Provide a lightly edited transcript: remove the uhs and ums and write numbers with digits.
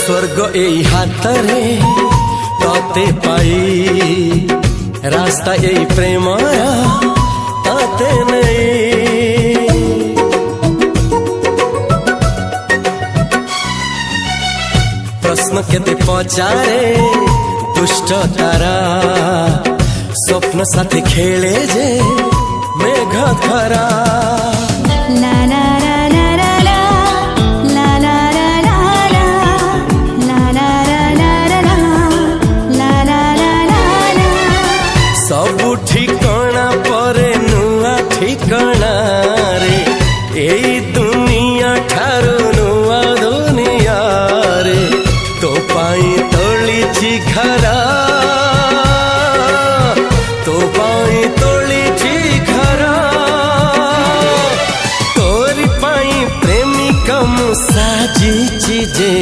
स्वर्ग एई हातरे तते पाई रास्ता एई प्रेमया तते नहीं। प्रश्न केते पचारे दुष्ट तारा स्वप्न साथी खेले जे मेघ खरा। सबु ठिकाना परे नुआ ठिकाना रे एई दुनिया ठारू नुआ दुनिया रे। तो पाई तोलिछि घरा तो पाई तोलिछि घरा तोरी पाई प्रेमिका मु साजिछि जे।